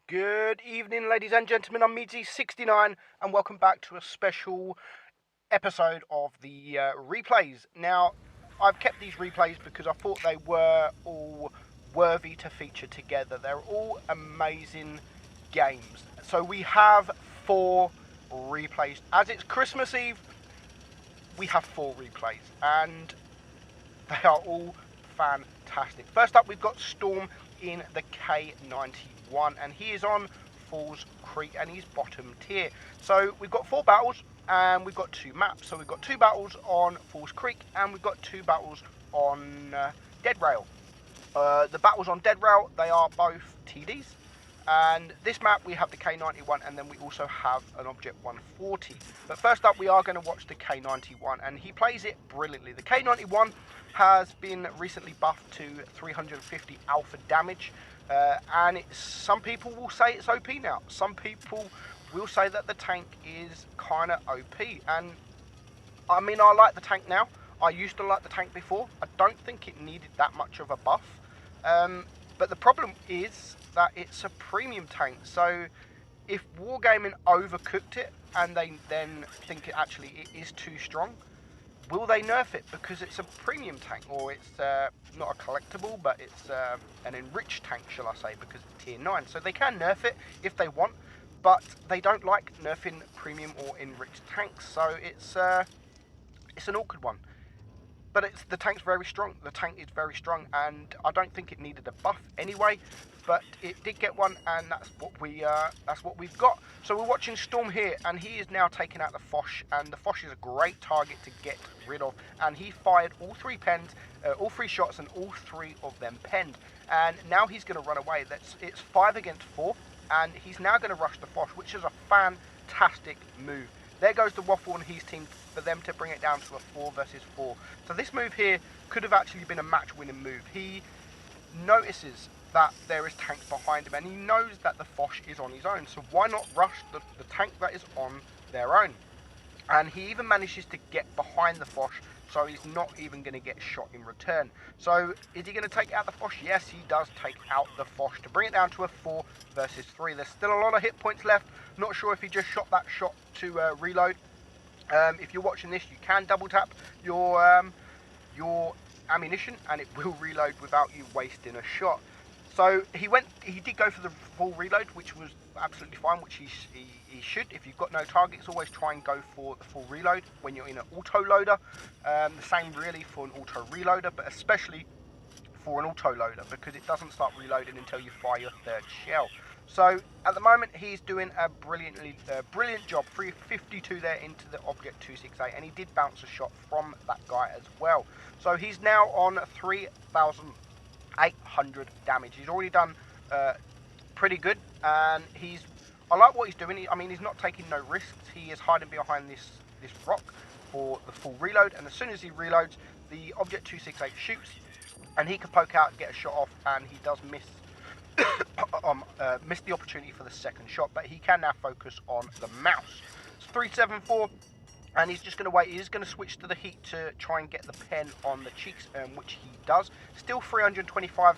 Good evening, ladies and gentlemen. I'm Meadsyreplays, and welcome back to a special episode of the replays. Now, I've kept these replays because I thought they were all worthy to feature together. They're all amazing games. So we have 4 replays. As it's Christmas Eve, we have 4 replays, and they are all fantastic. First up, we've got Storm in the K91, and he is on Falls Creek, and he's bottom tier. So we've got 4 battles, and we've got 2 maps. So we've got 2 battles on Falls Creek, and we've got 2 battles on Dead Rail. The battles on Dead Rail, they are both TDs. And this map, we have the K91, and then we also have an Object 140. But first up, we are going to watch the K91, and he plays it brilliantly. The K91 has been recently buffed to 350 alpha damage, and some people will say it's OP now. Some people will say that the tank is kind of OP, and I mean, I like the tank now. I used to like the tank before. I don't think it needed that much of a buff, but the problem is that it's a premium tank. So if Wargaming overcooked it and they then think it is too strong, will they nerf it because it's a premium tank, or it's not a collectible, but it's an enriched tank, shall I say, because it's tier 9. So they can nerf it if they want, but they don't like nerfing premium or enriched tanks. So it's an awkward one. But the tank's very strong. The tank is very strong, and I don't think it needed a buff anyway. But it did get one, and that's what we've got. So we're watching Storm here, and he is now taking out the Foch, and the Foch is a great target to get rid of. And he fired all 3 pens, all 3 shots, and all 3 of them penned. And now he's going to run away. It's 5 against 4, and he's now going to rush the Foch, which is a fantastic move. There goes the waffle on his team for them to bring it down to a 4 versus 4. So this move here could have actually been a match-winning move. He notices that there is tanks behind him, and he knows that the Foch is on his own. So why not rush the tank that is on their own? And he even manages to get behind the Foch, so he's not even going to get shot in return. So is he going to take out the Foch? Yes, he does take out the Foch to bring it down to a 4 versus 3. There's still a lot of hit points left. Not sure if he just shot that shot to reload. If you're watching this, you can double tap your ammunition, and it will reload without you wasting a shot. So he did go for the full reload, which was absolutely fine, which he should. If you've got no targets, always try and go for the full reload when you're in an auto loader. The same really for an auto reloader, but especially for an auto loader, because it doesn't start reloading until you fire your 3rd shell. So at the moment, he's doing a brilliant job. 352 there into the Object 268, and he did bounce a shot from that guy as well. So he's now on 3,800 damage. He's already done pretty good, and I like what he's doing. I mean, he's not taking no risks. He is hiding behind this rock for the full reload, and as soon as he reloads, the Object 268 shoots, and he can poke out and get a shot off, and he does miss missed the opportunity for the 2nd shot, but he can now focus on the mouse. It's 374, and he's just going to wait. He's going to switch to the heat to try and get the pen on the cheeks, which he does. Still 325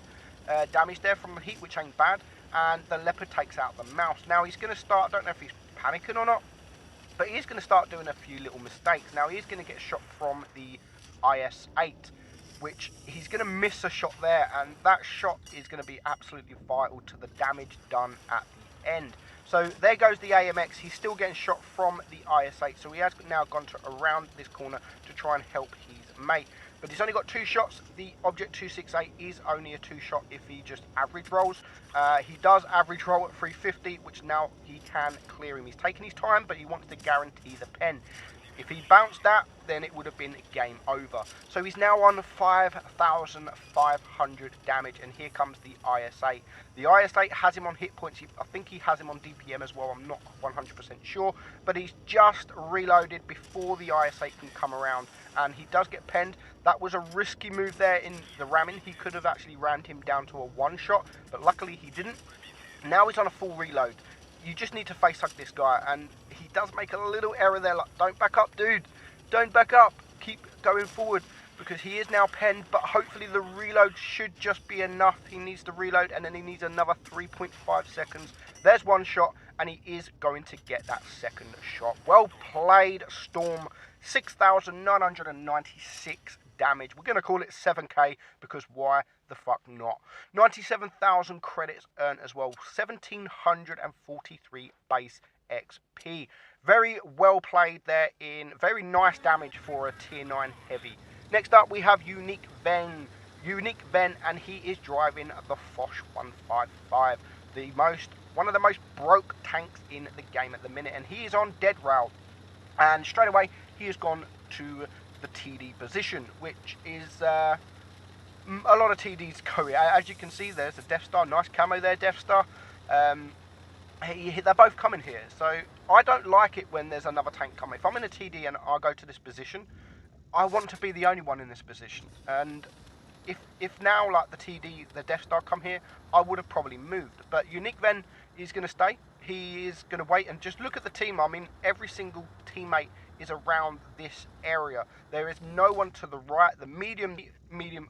damage there from the heat, which ain't bad, and the Leopard takes out the mouse. Now he's going to start, I don't know if he's panicking or not, but he's going to start doing a few little mistakes. Now he's going to get shot from the IS-8, which he's going to miss a shot there, and that shot is going to be absolutely vital to the damage done at the end. So there goes the AMX. He's still getting shot from the IS-8, so he has now gone around this corner to try and help his mate. But he's only got 2 shots. The Object 268 is only a 2-shot if he just average rolls. He does average roll at 350, which now he can clear him. He's taking his time, but he wants to guarantee the pen. If he bounced that, then it would have been game over. So he's now on 5,500 damage, and here comes the IS-8. The IS-8 has him on hit points. I think he has him on DPM as well. I'm not 100% sure, but he's just reloaded before the IS-8 can come around, and he does get penned. That was a risky move there in the ramming. He could have actually rammed him down to a 1-shot, but luckily he didn't. Now he's on a full reload. You just need to face hug this guy, and he does make a little error there, like, don't back up, dude, don't back up, keep going forward. because he is now penned, but hopefully the reload should just be enough. He needs to reload, and then he needs another 3.5 seconds. There's one shot, and he is going to get that second shot. Well played, Storm. 6,996 damage. We're going to call it 7k, because why the fuck not? 97,000 credits earned as well. 1,743 base XP. Very well played there, in very nice damage for a tier 9 heavy. Next up we have Unique Ven, and he is driving the Foch 155, one of the most broke tanks in the game at the minute, and he is on dead rail, and straight away he has gone to the TD position, which is a lot of TDs going. As you can see, there's a Death Star, nice camo there, Death Star. They're both coming here, so I don't like it when there's another tank coming. If I'm in a TD and I go to this position, I want to be the only one in this position. And if now, like the TD, the Death Star come here, I would have probably moved. But Unique Ven is going to stay. He is going to wait, and just look at the team. I mean, every single teammate is around this area. There is no one to the right. The medium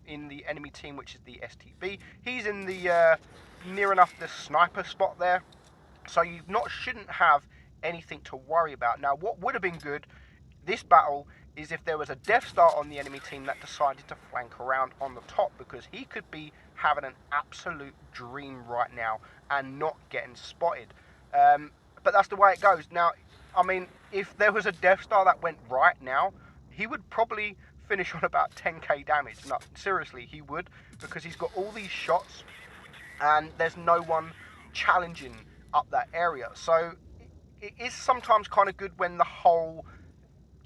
in the enemy team, which is the STB, he's in the near enough the sniper spot there. So you shouldn't have anything to worry about. Now, what would have been good this battle is if there was a Death Star on the enemy team that decided to flank around on the top, because he could be having an absolute dream right now and not getting spotted. But that's the way it goes. Now, I mean, if there was a Death Star that went right now, he would probably finish on about 10k damage. No, seriously, he would, because he's got all these shots and there's no one challenging up that area. So it is sometimes kind of good when the whole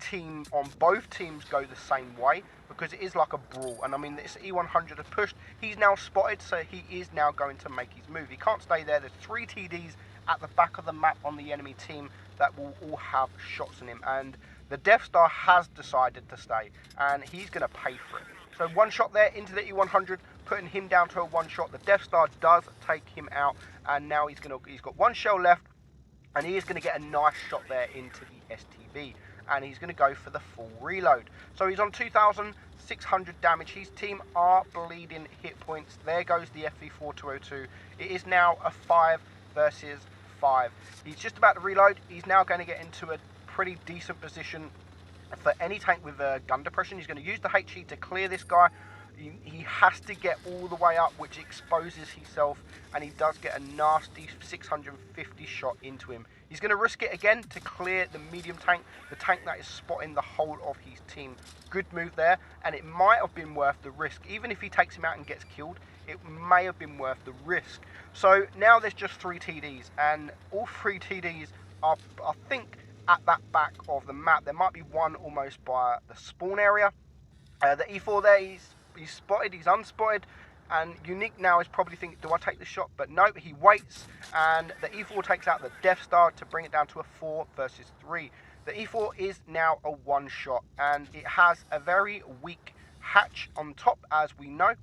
team on both teams go the same way, because it is like a brawl. And I mean, this E100 has pushed, he's now spotted, so he is now going to make his move. He can't stay there. There's 3 TDs at the back of the map on the enemy team that will all have shots on him, and the Death Star has decided to stay, and he's going to pay for it. So one shot there into the E100, putting him down to a one shot. The Death Star does take him out, and now he's got one shell left, and he is going to get a nice shot there into the STB, and he's going to go for the full reload. So he's on 2,600 damage. His team are bleeding hit points. There goes the FV4202. It is now a 5 versus 5. He's just about to reload. He's now going to get into a pretty decent position for any tank with gun depression. He's going to use the HE to clear this guy. He has to get all the way up, which exposes himself, and he does get a nasty 650 shot into him. He's going to risk it again to clear the medium tank, the tank that is spotting the whole of his team. Good move there, and it might have been worth the risk. Even if he takes him out and gets killed, it may have been worth the risk. So now there's just 3 TDs, and all 3 TDs are, I think, at that back of the map. There might be one almost by the spawn area. The E4 there, he's spotted, he's unspotted, and Unique now is probably thinking, do I take the shot? But no, he waits, and the E4 takes out the Death Star to bring it down to a 4 versus 3. The E4 is now a one shot, and it has a very weak hatch on top, as we know.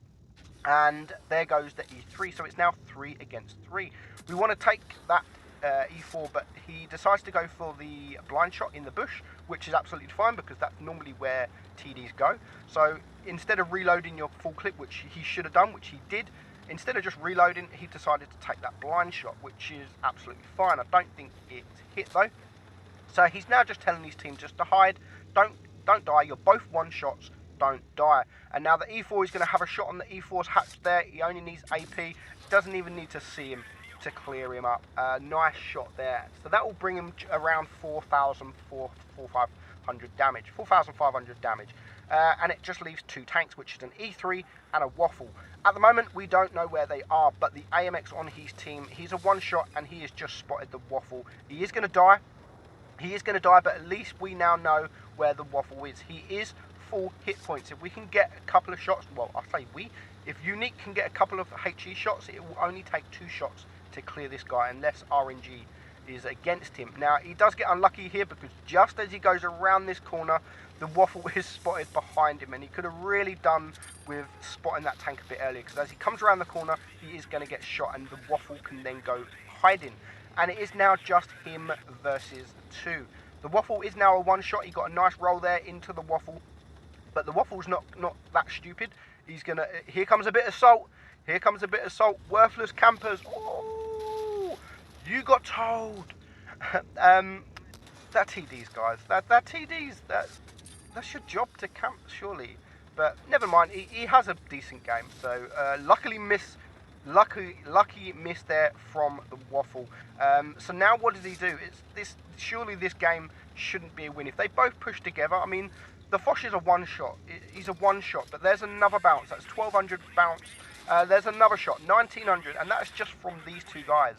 And there goes the E3, so it's now 3 against 3. We want to take that E4, but he decides to go for the blind shot in the bush, which is absolutely fine, because that's normally where TDs go. So instead of reloading your full clip, which he should have done, which he did, instead of just reloading, he decided to take that blind shot, which is absolutely fine. I don't think it's hit though. So he's now just telling his team just to hide, don't die, you're both one shots, don't die. And now the E4 is going to have a shot on the E4's hatch there. He only needs AP, doesn't even need to see him to clear him up. Nice shot there. So that will bring him around 4,500 damage. 4,500 damage. And it just leaves 2 tanks, which is an E3 and a Waffle. At the moment, we don't know where they are, but the AMX on his team, he's a one shot, and he has just spotted the Waffle. He is going to die. He is going to die, but at least we now know where the Waffle is. He is full hit points. If we can get a couple of shots, well, I say we, if Unique can get a couple of HE shots, it will only take 2 shots to clear this guy, unless RNG is against him. Now, he does get unlucky here, because just as he goes around this corner, the Waffle is spotted behind him, and he could have really done with spotting that tank a bit earlier, because as he comes around the corner, he is going to get shot, and the Waffle can then go hiding. And it is now just him versus 2. The Waffle is now a one shot. He got a nice roll there into the Waffle. But the Waffle's not that stupid. He's gonna. Here comes a bit of salt. Here comes a bit of salt. Worthless campers. Oh, you got told. That TDs, guys. That TDs. That's your job to camp, surely. But never mind. He has a decent game. So lucky miss there from the Waffle. So now what does he do? Surely this game shouldn't be a win if they both push together. I mean, the Foch is a one shot. He's a one shot, but there's another bounce. That's 1200 bounce. There's another shot, 1900, and that's just from these two guys.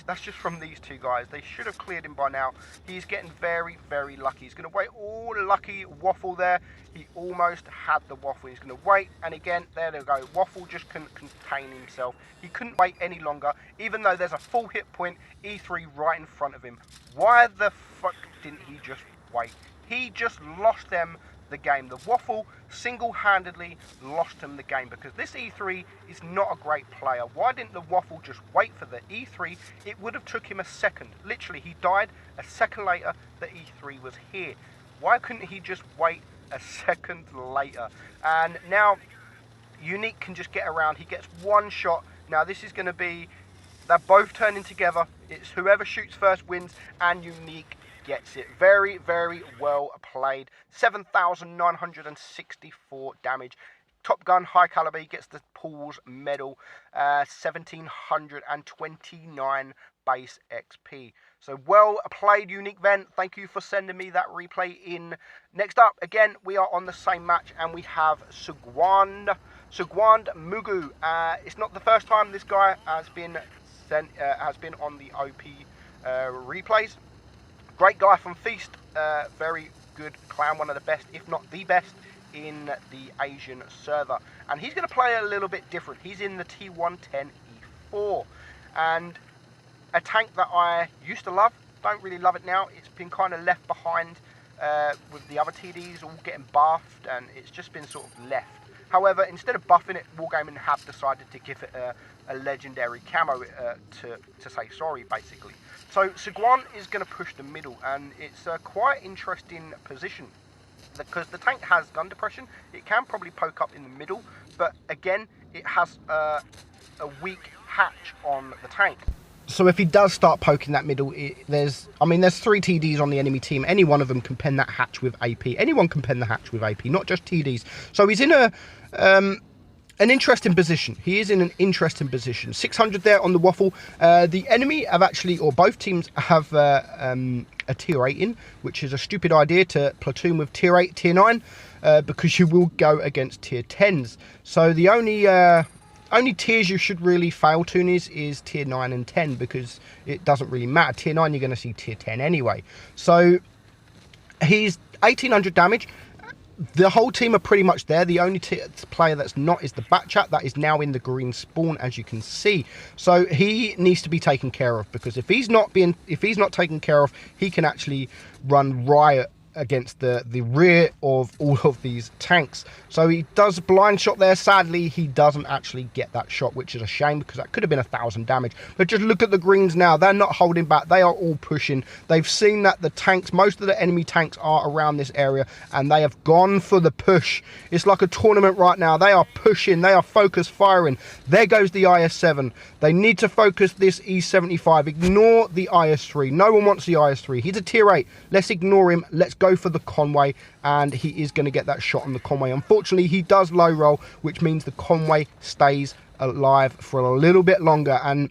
That's just from these two guys. They should have cleared him by now. He's getting very, very lucky. He's going to wait. Oh, lucky Waffle there. He almost had the Waffle. He's going to wait, and again, there they go. Waffle just couldn't contain himself. He couldn't wait any longer, even though there's a full hit point, E3 right in front of him. Why the fuck didn't he just wait? He just lost them the game. The Waffle single-handedly lost him the game because this E3 is not a great player. Why didn't the Waffle just wait for the E3? It would have took him a second. Literally, he died a second later. The E3 was here. Why couldn't he just wait a second later? And now Unique can just get around. He gets one shot. Now this is going to be, they're both turning together. It's whoever shoots first wins, and Unique gets it. Very, very well played. 7,964 damage. Top Gun High Caliber gets the Paul's medal. 1,729 base XP. So well played, Unique Vent. Thank you for sending me that replay in. Next up, again, we are on the same match, and we have Wuguang Mugu. It's not the first time this guy has been on the OP replays. Great guy from Feast, very good clown, one of the best, if not the best, in the Asian server. And he's going to play a little bit different. He's in the T110E4. And a tank that I used to love, don't really love it now. It's been kind of left behind with the other TDs all getting buffed, and it's just been sort of left. However, instead of buffing it, Wargaming have decided to give it a legendary camo to say sorry, basically. So Wuguang is going to push the middle, and it's a quite interesting position because the tank has gun depression. It can probably poke up in the middle, but again, it has a weak hatch on the tank. So if he does start poking that middle, there's 3 TDs on the enemy team. Any one of them can pen that hatch with AP. Anyone can pen the hatch with AP, not just TDs. So he's in an interesting position. He is in an interesting position. 600 there on the Waffle. The enemy have actually, or both teams have a tier 8 in, which is a stupid idea to platoon with tier 8, tier 9, because you will go against tier 10s. So the only tiers you should really fail tune is tier 9 and 10, because it doesn't really matter. Tier 9, you're going to see tier 10 anyway. So he's 1800 damage. The whole team are pretty much there. The only player that's not is the Batchat, that is now in the green spawn, as you can see. So he needs to be taken care of, because if he's not taken care of, he can actually run riot against the rear of all of these tanks. So he does a blind shot there. Sadly, he doesn't actually get that shot, which is a shame, because that could have been 1,000 damage. But just look at the greens now. They're not holding back. They are all pushing. They've seen that the tanks, most of the enemy tanks are around this area, and they have gone for the push. It's like a tournament right now. They are pushing. They are focus firing. There goes the IS-7. They need to focus this E-75. Ignore the IS-3. No one wants the IS-3. He's a tier 8. Let's ignore him. Let's go for the Conway, and he is going to get that shot on the Conway. Unfortunately, he does low roll, which means the Conway stays alive for a little bit longer. And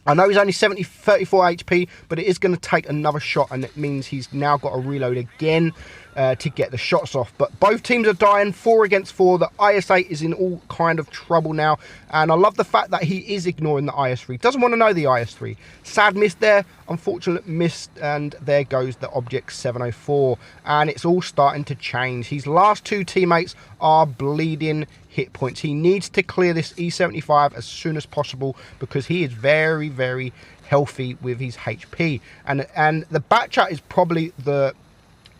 I know he's only 34 HP, but it is going to take another shot, and it means he's now got to reload again to get the shots off. But both teams are dying, 4 against 4. The IS-8 is in all kind of trouble now, and I love the fact that he is ignoring the IS-3. Doesn't want to know the IS-3. Sad miss there, unfortunate miss, and there goes the Object 704, and it's all starting to change. His last 2 teammates are bleeding hit points. He needs to clear this E-75 as soon as possible, because he is very, very healthy with his HP, and the Batchat is probably the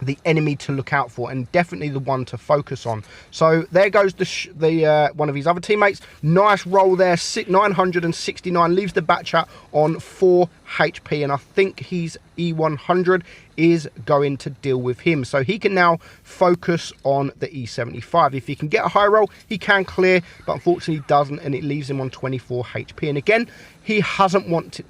the enemy to look out for, and definitely the one to focus on. So there goes the one of his other teammates. Nice roll there, 969, leaves the Batchat on 4 HP, and I think his E100 is going to deal with him, so he can now focus on the E75. If he can get a high roll, he can clear, but unfortunately he doesn't, and it leaves him on 24 HP. And again, he hasn't wanted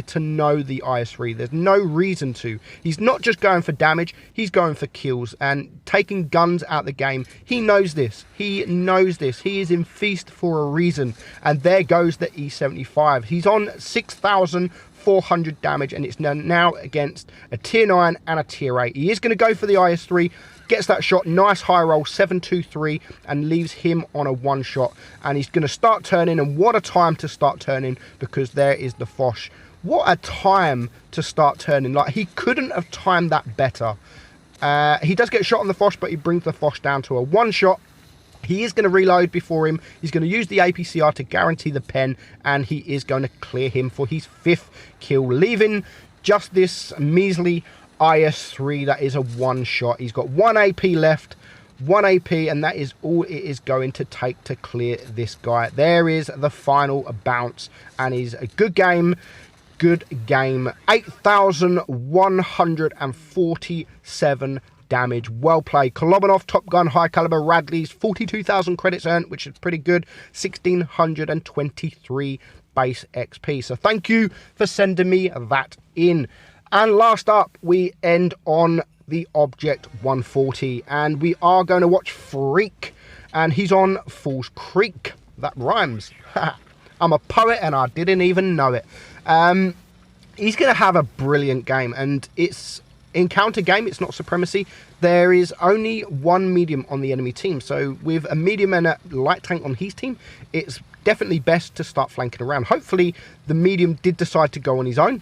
to know the IS-3. There's no reason to. He's not just going for damage, he's going for kills and taking guns out the game. He knows this. He knows this. He is in feast for a reason. And there goes the E75. He's on 6,400 damage, and it's now against a tier 9 and a tier 8. He is going to go for the IS-3. Gets that shot, nice high roll, 723, and leaves him on a 1 shot. And he's going to start turning, and what a time to start turning, because there is the Foch. What a time to start turning. Like, he couldn't have timed that better. He does get shot on the Foch, but he brings the Foch down to a 1 shot. He is going to reload before him. He's going to use the APCR to guarantee the pen, and he is going to clear him for his 5th kill, leaving just this measly IS-3 that is a 1 shot. He's got 1 AP left, 1 AP, and that is all it is going to take to clear this guy. There is the final bounce, and is a good game. Good game. 8,147 damage. Well played. Kolobanov, Top Gun, High Caliber, Radley's 42,000 credits earned, which is pretty good. 1,623 base XP. So thank you for sending me that in. And last up, we end on the Object 140, and we are going to watch Freak, and he's on Falls Creek. That rhymes. I'm a poet and I didn't even know it. He's going to have a brilliant game, and it's encounter game, it's not supremacy. There is only 1 medium on the enemy team, so with a medium and a light tank on his team, it's definitely best to start flanking around. Hopefully the medium did decide to go on his own,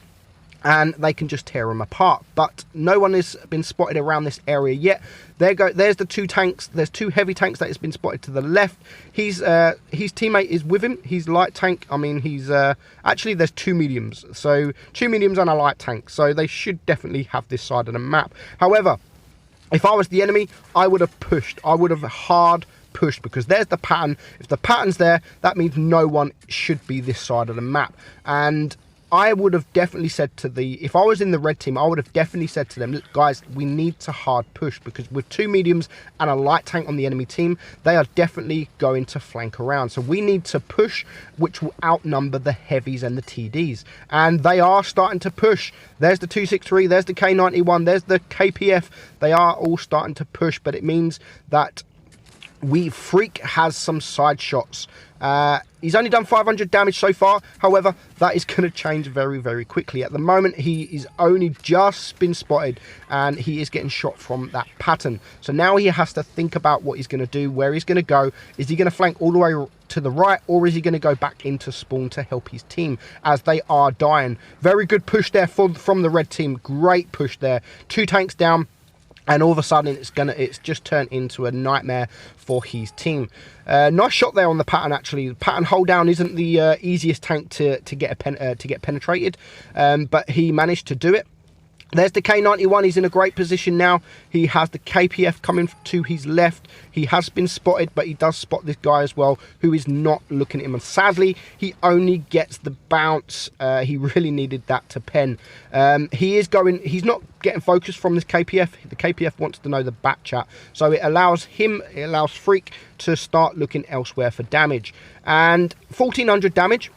and they can just tear him apart, but no one has been spotted around this area yet. There's the 2 tanks. There's 2 heavy tanks that has been spotted to the left. His teammate is with him. His light tank, I mean, he's actually, there's 2 mediums, so 2 mediums and a light tank, so they should definitely have this side of the map. However, if I was the enemy, I would have pushed. I would have hard pushed, because there's the pattern. If the pattern's there, that means no one should be this side of the map. And I would have definitely said if I was in the red team, I would have definitely said to them, look, guys, we need to hard push, because with 2 mediums and a light tank on the enemy team, they are definitely going to flank around. So we need to push, which will outnumber the heavies and the TDs. And they are starting to push. There's the 263, there's the K91, there's the KPF. They are all starting to push, but it means that Freak has some side shots. He's only done 500 damage so far. However, that is going to change very, very quickly. At the moment, he is only just been spotted, and he is getting shot from that pattern. So now he has to think about what he's going to do, where he's going to go. Is he going to flank all the way to the right, or is he going to go back into spawn to help his team as they are dying? Very good push there from the red team. Great push there. 2 tanks down. And all of a sudden, it's just turned into a nightmare for his team. Nice shot there on the pattern. Actually, the pattern hold down isn't the easiest tank to get penetrated, but he managed to do it. There's the K91. He's in a great position now. He has the KPF coming to his left. He has been spotted, but he does spot this guy as well, who is not looking at him. And sadly, he only gets the bounce. He really needed that to pen. He's not getting focused from this KPF. The KPF wants to know the Batchat. So it allows Freak to start looking elsewhere for damage. And 1,400 damage.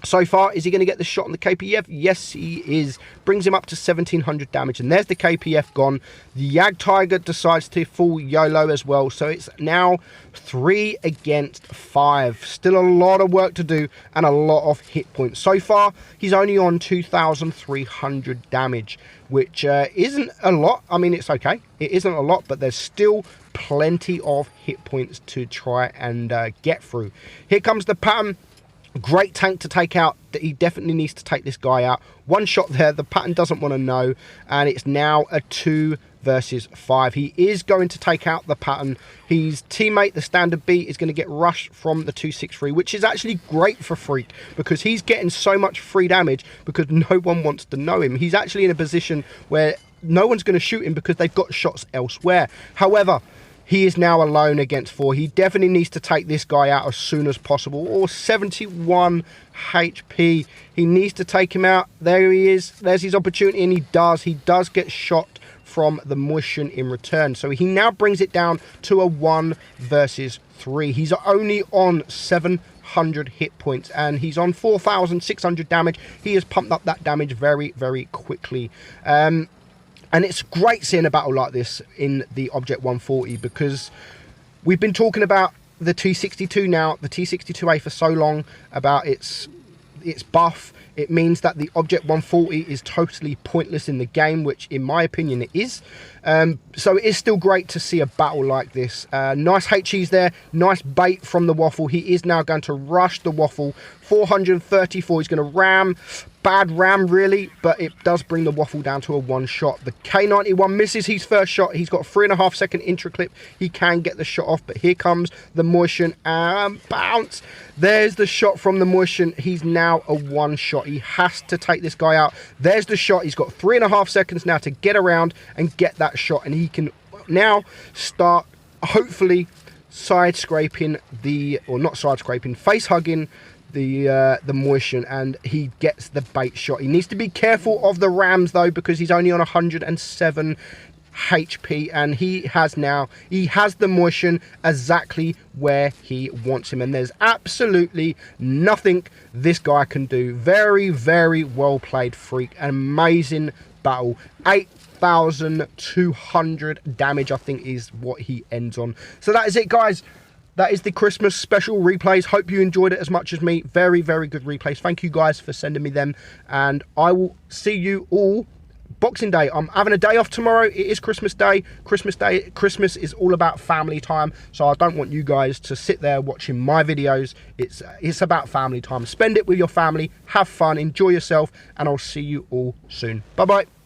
So far, is he going to get the shot on the KPF? Yes, he is. Brings him up to 1,700 damage. And there's the KPF gone. The Yag Tiger decides to full YOLO as well. So it's now 3 against 5. Still a lot of work to do and a lot of hit points. So far, he's only on 2,300 damage, which isn't a lot. I mean, it's okay. It isn't a lot, but there's still plenty of hit points to try and get through. Here comes the pattern. Great tank to take out. He definitely needs to take this guy out. 1 shot there. The pattern doesn't want to know. And it's now a 2 versus 5. He is going to take out the pattern. His teammate, the standard B, is going to get rushed from the 263, which is actually great for Freak, because he's getting so much free damage because no one wants to know him. He's actually in a position where no one's going to shoot him because they've got shots elsewhere. However, he is now alone against 4. He definitely needs to take this guy out as soon as possible. Or 71 HP. He needs to take him out. There he is. There's his opportunity, and he does. He does get shot from the Motion in return. So he now brings it down to a 1 versus 3. He's only on 700 hit points, and he's on 4,600 damage. He has pumped up that damage very, very quickly. And it's great seeing a battle like this in the Object 140, because we've been talking about the T62 now, the T62A for so long, about its buff. It means that the Object 140 is totally pointless in the game, which in my opinion it is. So it is still great to see a battle like this. Nice HEs there, nice bait from the Waffle. He is now going to rush the Waffle. 434, he's going to ram. Bad ram really, but it does bring the Waffle down to a 1 shot. The K91 misses his first shot. He's got a 3.5 second intro clip. He can get the shot off, but here comes the Motion and bounce. There's the shot from the Motion. He's now a 1 shot. He has to take this guy out. There's the shot. He's got 3.5 seconds now to get around and get that shot, and he can now start hopefully side scraping face hugging the Motion, and he gets the bait shot. He needs to be careful of the rams though, because he's only on 107 HP, and he has the Motion exactly where he wants him, and there's absolutely nothing this guy can do. Very, very well played, Freak. An amazing battle. 8,200 damage I think is what he ends on. So that is it, guys. That is the Christmas special replays. Hope you enjoyed it as much as me. Very, very good replays. Thank you guys for sending me them. And I will see you all Boxing Day. I'm having a day off tomorrow. It is Christmas Day. Christmas is all about family time. So I don't want you guys to sit there watching my videos. It's about family time. Spend it with your family. Have fun. Enjoy yourself. And I'll see you all soon. Bye-bye.